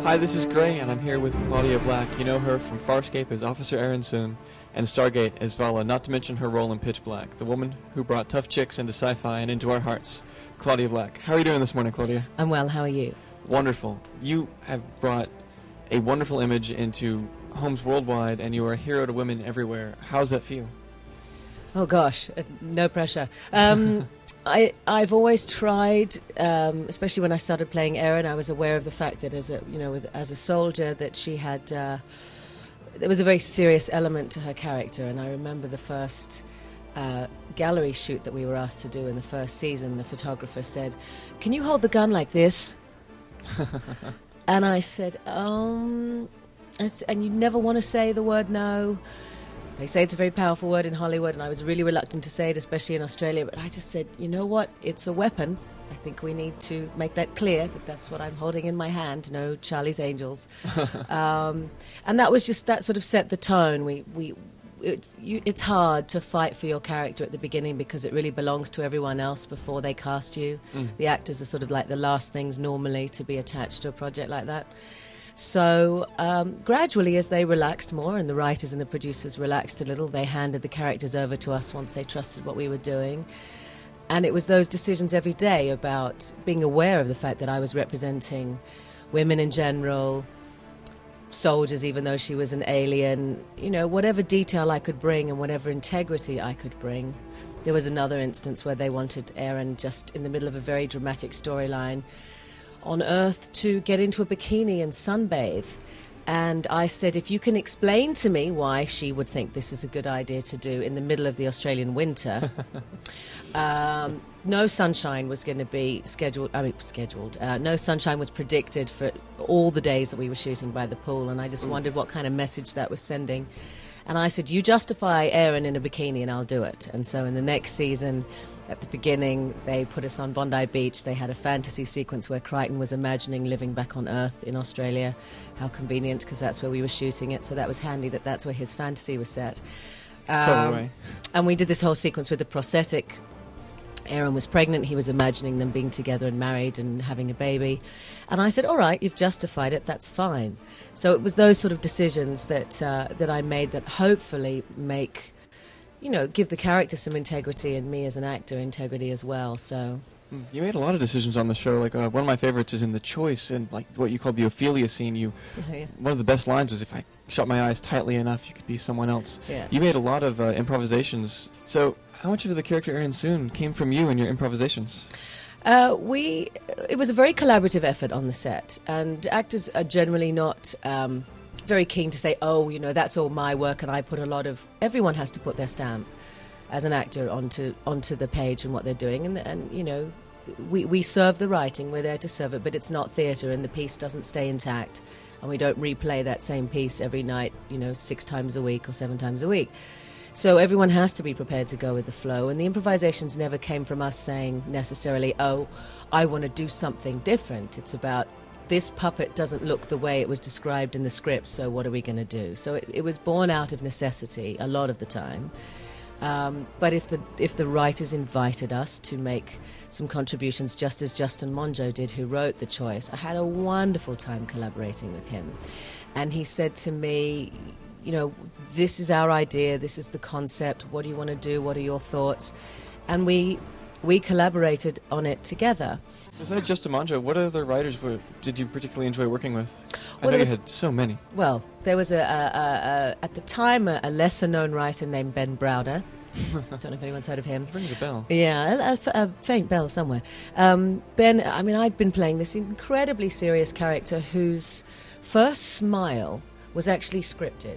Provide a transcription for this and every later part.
Hi, this is Gray, and I'm here with Claudia Black. You know her from Farscape as Officer Erin Soon, and Stargate as Vala, not to mention her role in Pitch Black, the woman who brought tough chicks into sci-fi and into our hearts. Claudia Black. How are you doing this morning, Claudia? I'm well, how are you? Wonderful. You have brought a wonderful image into homes worldwide, and you are a hero to women everywhere. How does that feel? Oh gosh, no pressure. I've always tried, especially when I started playing Erin, I was aware of the fact that as a soldier that she had, there was a very serious element to her character. And I remember the first gallery shoot that we were asked to do in the first season. The photographer said, "Can you hold the gun like this?" And I said, and you never want to say the word no. They say it's a very powerful word in Hollywood, and I was really reluctant to say it, especially in Australia, but I just said, you know what, it's a weapon. I think we need to make that clear, that that's what I'm holding in my hand, no Charlie's Angels. And that was just, that sort of set the tone. It's hard to fight for your character at the beginning because it really belongs to everyone else before they cast you. The actors are sort of like the last things normally to be attached to a project like that. So gradually, as they relaxed more and the writers and the producers relaxed a little, they handed the characters over to us once they trusted what we were doing. And it was those decisions every day about being aware of the fact that I was representing women in general, soldiers, even though she was an alien, you know, whatever detail I could bring and whatever integrity I could bring. There was another instance where they wanted Erin just in the middle of a very dramatic storyline on Earth to get into a bikini and sunbathe. And I said, if you can explain to me why she would think this is a good idea to do in the middle of the Australian winter. No sunshine was going to be scheduled. No sunshine was predicted for all the days that we were shooting by the pool. And I just wondered what kind of message that was sending. And I said, you justify Erin in a bikini and I'll do it. And so in the next season, at the beginning, they put us on Bondi Beach. They had a fantasy sequence where Crichton was imagining living back on Earth in Australia. How convenient, because that's where we were shooting it. So that was handy that that's where his fantasy was set. And we did this whole sequence with the prosthetic. Erin was pregnant, he was imagining them being together and married and having a baby. And I said, all right, you've justified it, that's fine. So it was those sort of decisions that I made that hopefully make, give the character some integrity and me as an actor integrity as well. So you made a lot of decisions on the show. Like one of my favorites is in The Choice, and like what you called the Ophelia scene. One of the best lines was, if I shut my eyes tightly enough, you could be someone else. Yeah. You made a lot of improvisations. So how much of the character Erin Soon came from you and your improvisations? It was a very collaborative effort on the set, and actors are generally not very keen to say, that's all my work, and I put a lot of... Everyone has to put their stamp as an actor onto the page and what they're doing, and we serve the writing, we're there to serve it, but it's not theatre, and the piece doesn't stay intact, and we don't replay that same piece every night, 6 times a week or 7 times a week. So everyone has to be prepared to go with the flow, and the improvisations never came from us saying necessarily, I want to do something different. It's about, this puppet doesn't look the way it was described in the script, so what are we going to do? So it was born out of necessity a lot of the time. But if the writers invited us to make some contributions, just as Justin Monjo did, who wrote The Choice, I had a wonderful time collaborating with him. And he said to me, this is our idea, this is the concept, what do you want to do, what are your thoughts? And we collaborated on it together. Besides Justin Monjo, what other writers did you particularly enjoy working with? I know you had so many. Well, there was at the time a lesser-known writer named Ben Browder. Don't know if anyone's heard of him. Rings a bell. Yeah, a faint bell somewhere. Ben, I'd been playing this incredibly serious character whose first smile was actually scripted.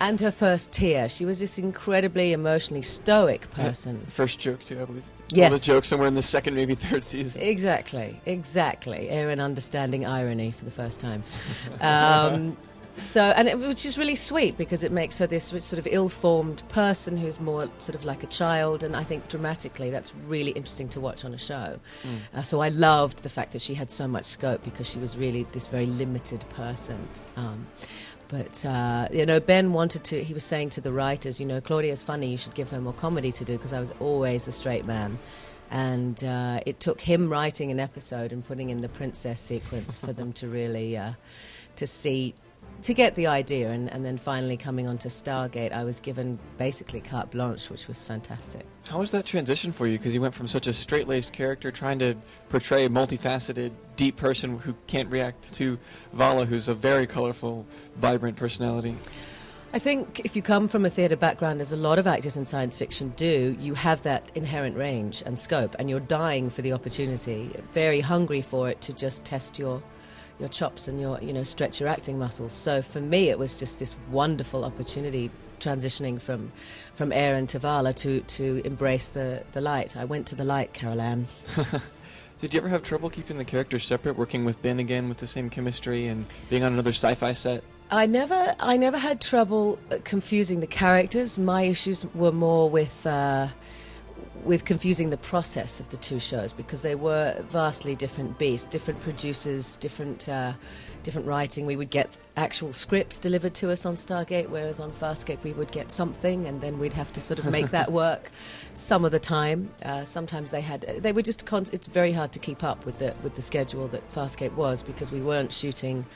And her first tear. She was this incredibly emotionally stoic person. First joke, too, I believe. Yes. All the jokes somewhere in the second, maybe third season. Exactly. Erin understanding irony for the first time. And it was just really sweet because it makes her this sort of ill-formed person who's more sort of like a child, and I think dramatically that's really interesting to watch on a show. So I loved the fact that she had so much scope because she was really this very limited person. But Ben he was saying to the writers, Claudia's funny, you should give her more comedy to do, because I was always a straight man. And it took him writing an episode and putting in the princess sequence for them to really to get the idea. And then finally coming onto Stargate, I was given basically carte blanche, which was fantastic. How was that transition for you? Because you went from such a straight-laced character trying to portray a multifaceted, deep person who can't react to Vala, who's a very colorful, vibrant personality. I think if you come from a theatre background, as a lot of actors in science fiction do, you have that inherent range and scope, and you're dying for the opportunity, very hungry for it to just test your chops and stretch your acting muscles. So for me, it was just this wonderful opportunity transitioning from Aaron to Vala to embrace the light. I went to the light, Carol Ann. Did you ever have trouble keeping the characters separate, working with Ben again with the same chemistry and being on another sci-fi set? I never had trouble confusing the characters. My issues were more with confusing the process of the two shows, because they were vastly different beasts, different producers, different writing. We would get actual scripts delivered to us on Stargate, whereas on Farscape we would get something, and then we'd have to sort of make that work. Some of the time, sometimes they were just. It's very hard to keep up with the schedule that Farscape was, because we weren't shooting.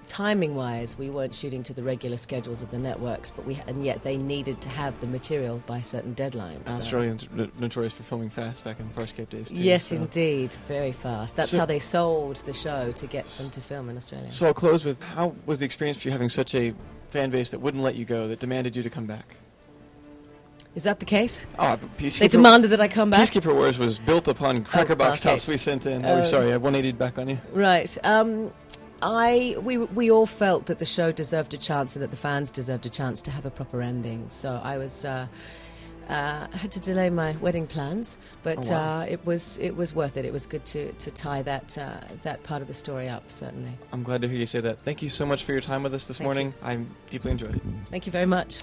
Timing-wise, we weren't shooting to the regular schedules of the networks, and yet they needed to have the material by certain deadlines. Australians notorious for filming fast back in Farscape days, too. Yes, so. Indeed, very fast. That's how they sold the show, to get them to film in Australia. So I'll close with, how was the experience for you having such a fan base that wouldn't let you go, that demanded you to come back? Is that the case? Oh, they demanded that I come back? Peacekeeper Wars was built upon cracker box tops we sent in. Sorry, I 180'd back on you. Right. We all felt that the show deserved a chance and that the fans deserved a chance to have a proper ending. So I was had to delay my wedding plans, but it was worth it. It was good to tie that part of the story up. Certainly. I'm glad to hear you say that. Thank you so much for your time with us this morning. I deeply enjoyed it. Thank you very much.